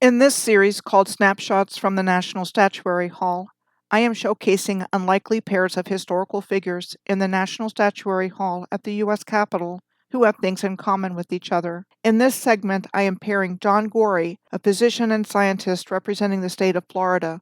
In this series called Snapshots from the National Statuary Hall, I am showcasing unlikely pairs of historical figures in the National Statuary Hall at the U.S. Capitol who have things in common with each other. In this segment, I am pairing John Gorrie, a physician and scientist representing the state of Florida,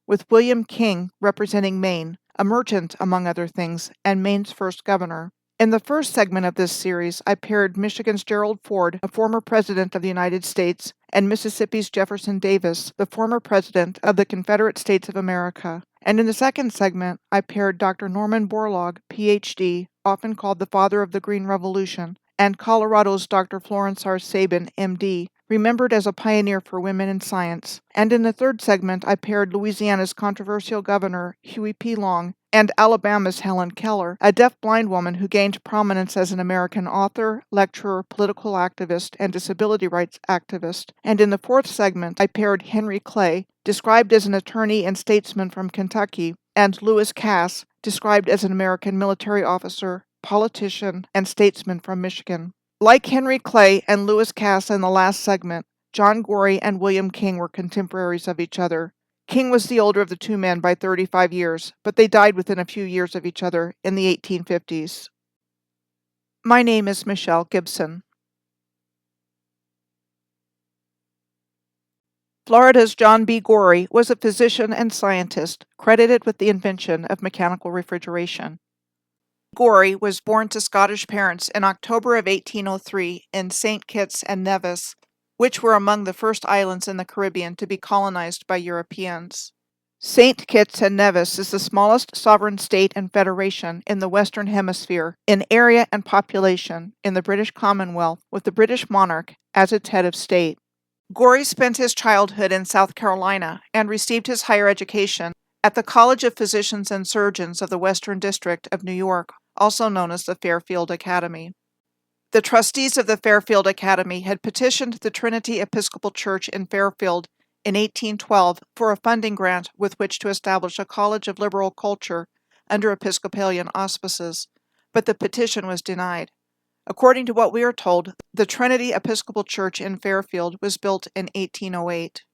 with William King, representing Maine, a merchant, among other things, and Maine's first governor. In the first segment of this series, I paired Michigan's Gerald Ford, a former president of the United States, and Mississippi's Jefferson Davis, the former president of the Confederate States of America. And in the second segment, I paired Dr. Norman Borlaug, Ph.D., often called the father of the Green Revolution, and Colorado's Dr. Florence R. Sabin, M.D., remembered as a pioneer for women in science. And in the third segment, I paired Louisiana's controversial governor, Huey P. Long, and Alabama's Helen Keller, a deaf-blind woman who gained prominence as an American author, lecturer, political activist, and disability rights activist. And in the fourth segment, I paired Henry Clay, described as an attorney and statesman from Kentucky, and Lewis Cass, described as an American military officer, politician, and statesman from Michigan. Like Henry Clay and Lewis Cass in the last segment, John Gorrie and William King were contemporaries of each other. King was the older of the two men by 35 years, but they died within a few years of each other in the 1850s. My name is Michelle Gibson. Florida's John B. Gorrie was a physician and scientist credited with the invention of mechanical refrigeration. Gorrie was born to Scottish parents in October of 1803 in St. Kitts and Nevis, which were among the first islands in the Caribbean to be colonized by Europeans. St. Kitts and Nevis is the smallest sovereign state and federation in the Western Hemisphere in area and population in the British Commonwealth, with the British monarch as its head of state. Gorrie spent his childhood in South Carolina and received his higher education at the College of Physicians and Surgeons of the Western District of New York, also known as the Fairfield Academy. The trustees of the Fairfield Academy had petitioned the Trinity Episcopal Church in Fairfield in 1812 for a funding grant with which to establish a college of liberal culture under Episcopalian auspices, but the petition was denied. According to what we are told, the Trinity Episcopal Church in Fairfield was built in 1808.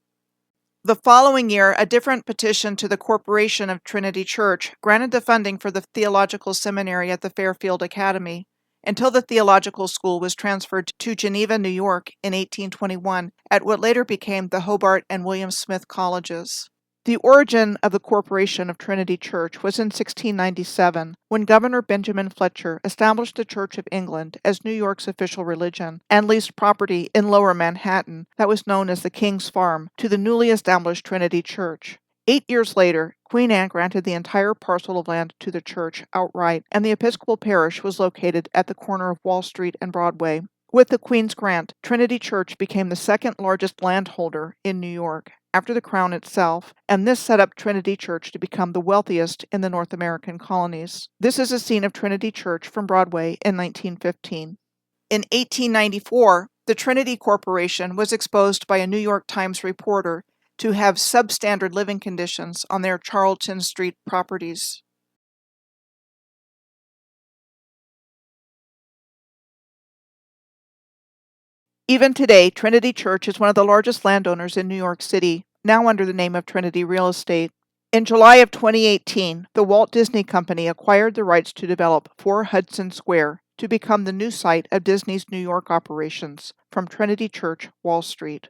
The following year, a different petition to the Corporation of Trinity Church granted the funding for the theological seminary at the Fairfield Academy, until the theological school was transferred to Geneva, New York in 1821 at what later became the Hobart and William Smith Colleges. The origin of the Corporation of Trinity Church was in 1697, when Governor Benjamin Fletcher established the Church of England as New York's official religion and leased property in Lower Manhattan that was known as the King's Farm to the newly established Trinity Church. 8 years later, Queen Anne granted the entire parcel of land to the church outright, and the Episcopal parish was located at the corner of Wall Street and Broadway. With the Queen's grant, Trinity Church became the second largest landholder in New York, after the Crown itself, and this set up Trinity Church to become the wealthiest in the North American colonies. This is a scene of Trinity Church from Broadway in 1915. In 1894, the Trinity Corporation was exposed by a New York Times reporter to have substandard living conditions on their Charlton Street properties. Even today, Trinity Church is one of the largest landowners in New York City, now under the name of Trinity Real Estate. In July of 2018, the Walt Disney Company acquired the rights to develop 4 Hudson Square to become the new site of Disney's New York operations from Trinity Church, Wall Street.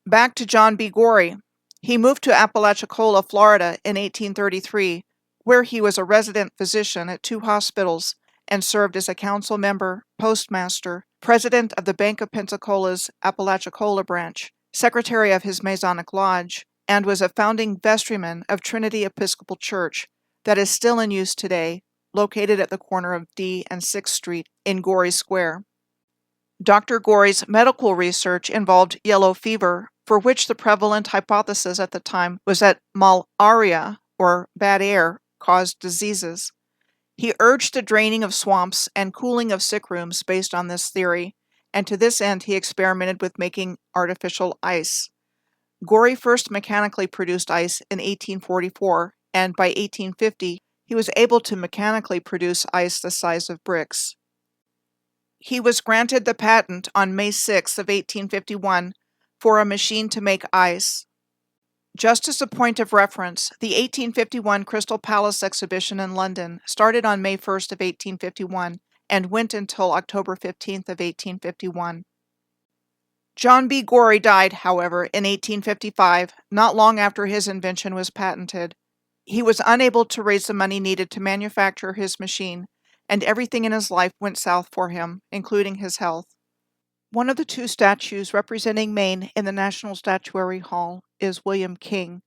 Back to John B. Gorrie. He moved to Apalachicola, Florida in 1833, where he was a resident physician at 2 hospitals and served as a council member, postmaster, president of the Bank of Pensacola's Apalachicola branch, secretary of his Masonic Lodge, and was a founding vestryman of Trinity Episcopal Church that is still in use today, located at the corner of D and 6th Street in Gorrie Square. Dr. Gorrie's medical research involved yellow fever, for which the prevalent hypothesis at the time was that malaria, or bad air, caused diseases. He urged the draining of swamps and cooling of sick rooms based on this theory, and to this end he experimented with making artificial ice. Gorrie first mechanically produced ice in 1844, and by 1850 he was able to mechanically produce ice the size of bricks. He was granted the patent on May 6 of 1851 for a machine to make ice. Just as a point of reference, the 1851 Crystal Palace exhibition in London started on May 1st of 1851 and went until October 15th of 1851. John B. Gorrie died, however, in 1855, not long after his invention was patented. He was unable to raise the money needed to manufacture his machine, and everything in his life went south for him, including his health. One of the two statues representing Maine in the National Statuary Hall is William King.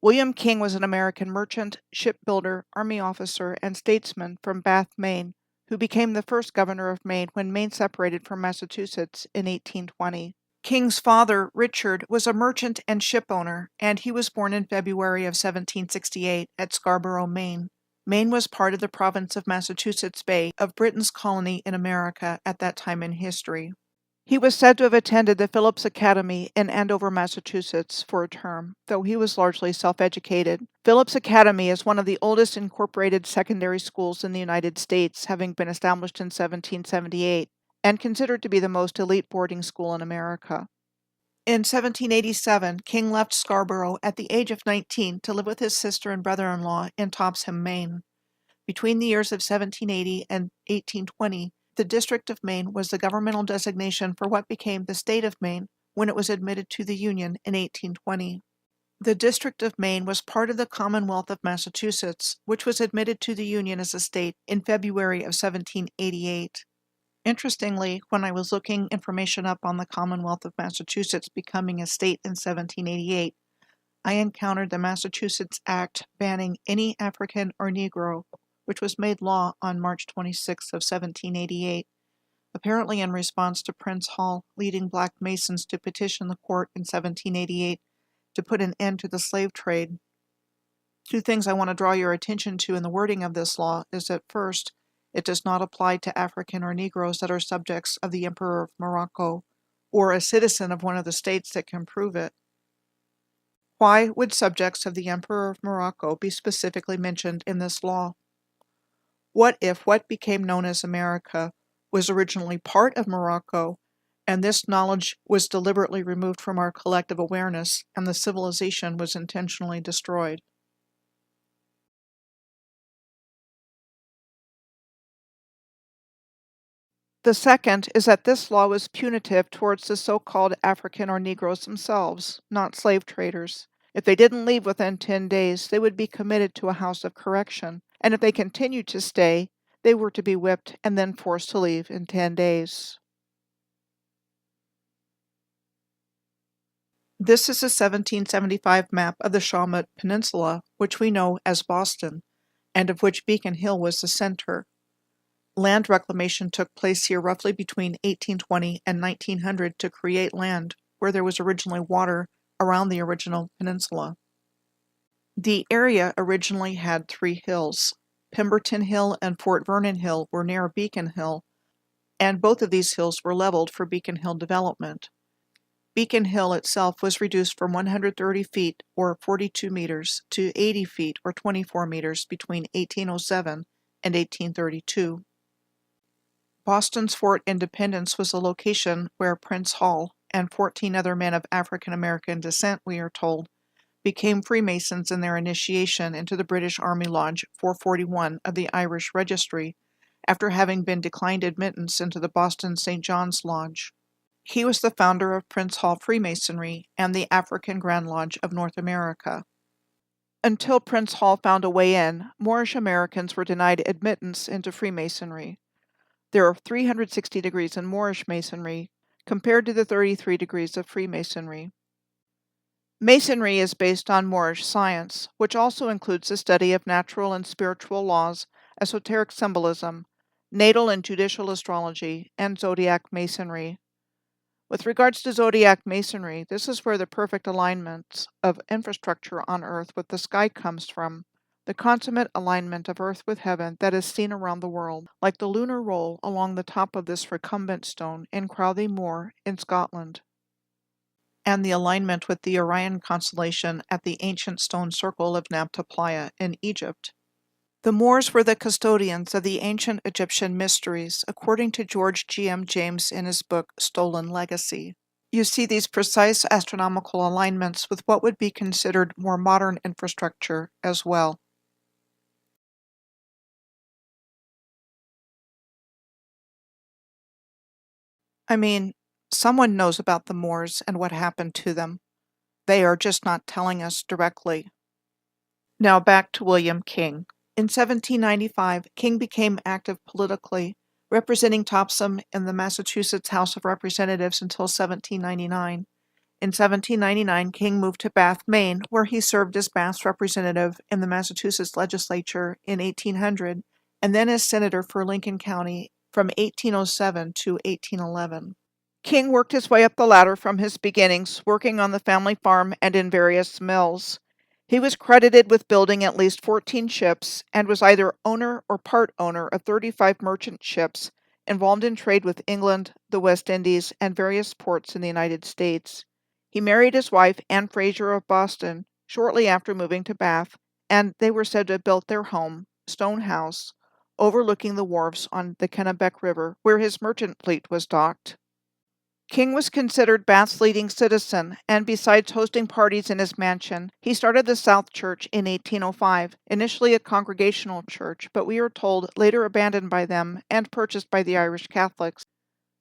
William King was an American merchant, shipbuilder, army officer, and statesman from Bath, Maine, who became the first governor of Maine when Maine separated from Massachusetts in 1820. King's father, Richard, was a merchant and shipowner, and he was born in February of 1768 at Scarborough, Maine. Maine was part of the province of Massachusetts Bay of Britain's colony in America at that time in history. He was said to have attended the Phillips Academy in Andover, Massachusetts for a term, though he was largely self-educated. Phillips Academy is one of the oldest incorporated secondary schools in the United States, having been established in 1778, and considered to be the most elite boarding school in America. In 1787, King left Scarborough at the age of 19 to live with his sister and brother-in-law in Topsham, Maine. Between the years of 1780 and 1820, the District of Maine was the governmental designation for what became the State of Maine when it was admitted to the Union in 1820. The District of Maine was part of the Commonwealth of Massachusetts, which was admitted to the Union as a state in February of 1788. Interestingly, when I was looking information up on the Commonwealth of Massachusetts becoming a state in 1788, I encountered the Massachusetts Act banning any African or Negro, which was made law on March 26 of 1788, apparently in response to Prince Hall leading black Masons to petition the court in 1788 to put an end to the slave trade. Two things I want to draw your attention to in the wording of this law is that first, it does not apply to African or Negroes that are subjects of the Emperor of Morocco, or a citizen of one of the states that can prove it. Why would subjects of the Emperor of Morocco be specifically mentioned in this law? What if what became known as America was originally part of Morocco, and this knowledge was deliberately removed from our collective awareness, and the civilization was intentionally destroyed? The second is that this law was punitive towards the so-called African or Negroes themselves, not slave traders. If they didn't leave within 10 days, they would be committed to a house of correction, and if they continued to stay, they were to be whipped and then forced to leave in 10 days. This is a 1775 map of the Shawmut Peninsula, which we know as Boston, and of which Beacon Hill was the center. Land reclamation took place here roughly between 1820 and 1900 to create land where there was originally water around the original peninsula. The area originally had three hills. Pemberton Hill and Fort Vernon Hill were near Beacon Hill, and both of these hills were leveled for Beacon Hill development. Beacon Hill itself was reduced from 130 feet, or 42 meters, to 80 feet, or 24 meters, between 1807 and 1832. Boston's Fort Independence was a location where Prince Hall and 14 other men of African American descent, we are told, became Freemasons in their initiation into the British Army Lodge 441 of the Irish Registry, after having been declined admittance into the Boston St. John's Lodge. He was the founder of Prince Hall Freemasonry and the African Grand Lodge of North America. Until Prince Hall found a way in, Moorish Americans were denied admittance into Freemasonry. There are 360 degrees in Moorish Masonry, compared to the 33 degrees of Freemasonry. Masonry is based on Moorish science, which also includes the study of natural and spiritual laws, esoteric symbolism, natal and judicial astrology, and zodiac masonry. With regards to zodiac masonry, this is where the perfect alignment of infrastructure on Earth with the sky comes from, the consummate alignment of Earth with heaven that is seen around the world, like the lunar roll along the top of this recumbent stone in Crowthy Moor in Scotland, and the alignment with the Orion constellation at the ancient stone circle of Nabta Playa in Egypt. The Moors were the custodians of the ancient Egyptian mysteries, according to George G. M. James in his book Stolen Legacy. You see these precise astronomical alignments with what would be considered more modern infrastructure as well. I mean, someone knows about the Moors and what happened to them. They are just not telling us directly. Now back to William King. In 1795, King became active politically, representing Topsham in the Massachusetts House of Representatives until 1799. In 1799, King moved to Bath, Maine, where he served as Bath's representative in the Massachusetts legislature in 1800, and then as senator for Lincoln County from 1807 to 1811. King worked his way up the ladder from his beginnings, working on the family farm and in various mills. He was credited with building at least 14 ships and was either owner or part owner of 35 merchant ships involved in trade with England, the West Indies, and various ports in the United States. He married his wife, Anne Fraser of Boston, shortly after moving to Bath, and they were said to have built their home, Stone House, overlooking the wharves on the Kennebec River, where his merchant fleet was docked. King was considered Bath's leading citizen, and besides hosting parties in his mansion, he started the South Church in 1805, initially a Congregational church, but we are told later abandoned by them and purchased by the Irish Catholics.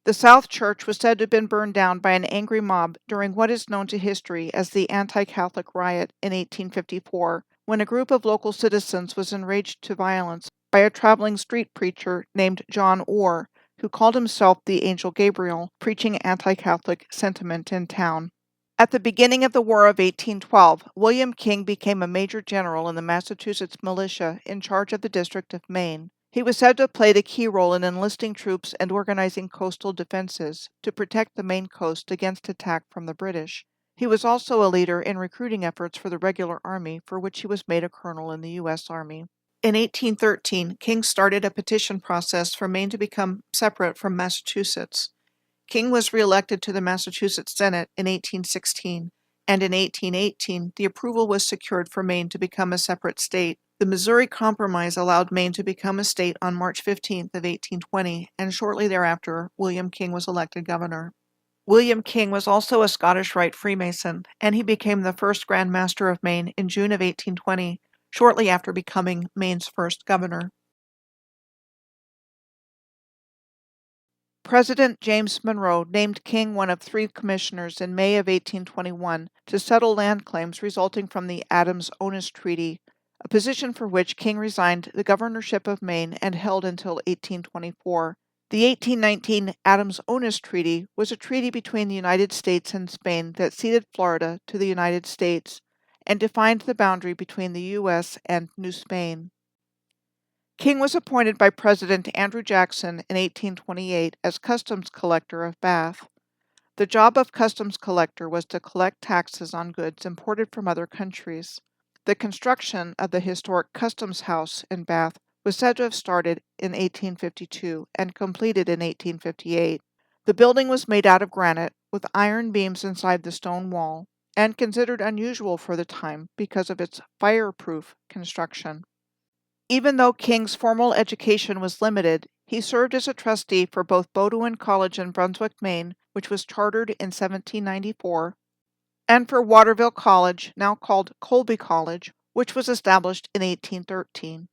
The South Church was said to have been burned down by an angry mob during what is known to history as the Anti-Catholic Riot in 1854, when a group of local citizens was enraged to violence by a traveling street preacher named John Orr, who called himself the Angel Gabriel, preaching anti-Catholic sentiment in town. At the beginning of the War of 1812, William King became a major general in the Massachusetts militia in charge of the District of Maine. He was said to have played a key role in enlisting troops and organizing coastal defenses to protect the Maine coast against attack from the British. He was also a leader in recruiting efforts for the regular army, for which he was made a colonel in the U.S. Army. In 1813, King started a petition process for Maine to become separate from Massachusetts. King was reelected to the Massachusetts Senate in 1816, and in 1818 the approval was secured for Maine to become a separate state. The Missouri Compromise allowed Maine to become a state on March 15th of 1820, and shortly thereafter William King was elected governor. William King was also a Scottish Rite Freemason, and he became the first Grand Master of Maine in June of 1820, shortly after becoming Maine's first governor. President James Monroe named King one of 3 commissioners in May of 1821 to settle land claims resulting from the Adams-Onis Treaty, a position for which King resigned the governorship of Maine and held until 1824. The 1819 Adams-Onis Treaty was a treaty between the United States and Spain that ceded Florida to the United States and defined the boundary between the U.S. and New Spain. King was appointed by President Andrew Jackson in 1828 as Customs Collector of Bath. The job of Customs Collector was to collect taxes on goods imported from other countries. The construction of the historic Customs House in Bath was said to have started in 1852 and completed in 1858. The building was made out of granite with iron beams inside the stone wall and considered unusual for the time because of its fireproof construction. Even though King's formal education was limited, he served as a trustee for both Bowdoin College in Brunswick, Maine, which was chartered in 1794, and for Waterville College, now called Colby College, which was established in 1813.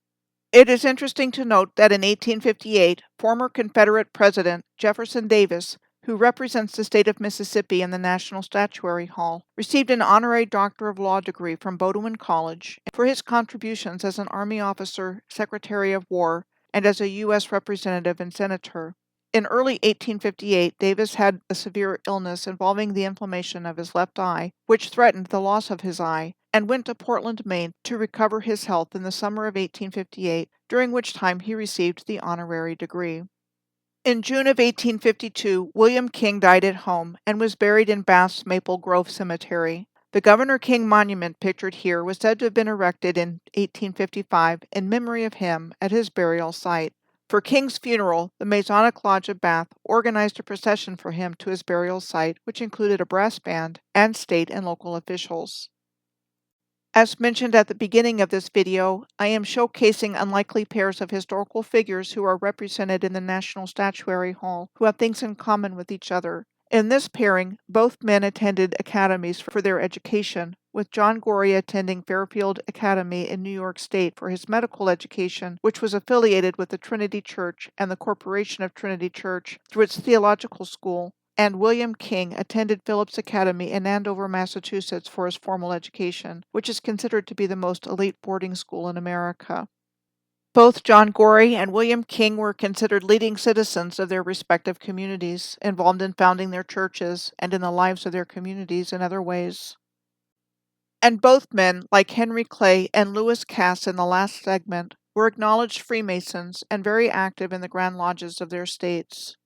It is interesting to note that in 1858, former Confederate President Jefferson Davis, who represents the state of Mississippi in the National Statuary Hall, received an honorary Doctor of Law degree from Bowdoin College for his contributions as an Army officer, Secretary of War, and as a U.S. representative and senator. In early 1858, Davis had a severe illness involving the inflammation of his left eye, which threatened the loss of his eye, and went to Portland, Maine to recover his health in the summer of 1858, during which time he received the honorary degree. In June of 1852, William King died at home and was buried in Bath's Maple Grove Cemetery. The Governor King monument pictured here was said to have been erected in 1855 in memory of him at his burial site. For King's funeral, the Masonic Lodge of Bath organized a procession for him to his burial site, which included a brass band and state and local officials. As mentioned at the beginning of this video, I am showcasing unlikely pairs of historical figures who are represented in the National Statuary Hall who have things in common with each other, In this pairing, both men attended academies for their education, with John Gorrie attending Fairfield Academy in New York State for his medical education, which was affiliated with the Trinity Church and the Corporation of Trinity Church through its theological school, and William King attended Phillips Academy in Andover, Massachusetts for his formal education, which is considered to be the most elite boarding school in America. Both John Gorrie and William King were considered leading citizens of their respective communities, involved in founding their churches and in the lives of their communities in other ways. And both men, like Henry Clay and Lewis Cass in the last segment, were acknowledged Freemasons and very active in the Grand Lodges of their states.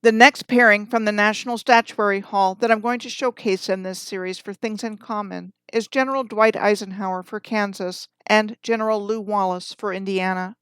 The next pairing from the National Statuary Hall that I'm going to showcase in this series for Things in Common is General Dwight Eisenhower for Kansas and General Lew Wallace for Indiana.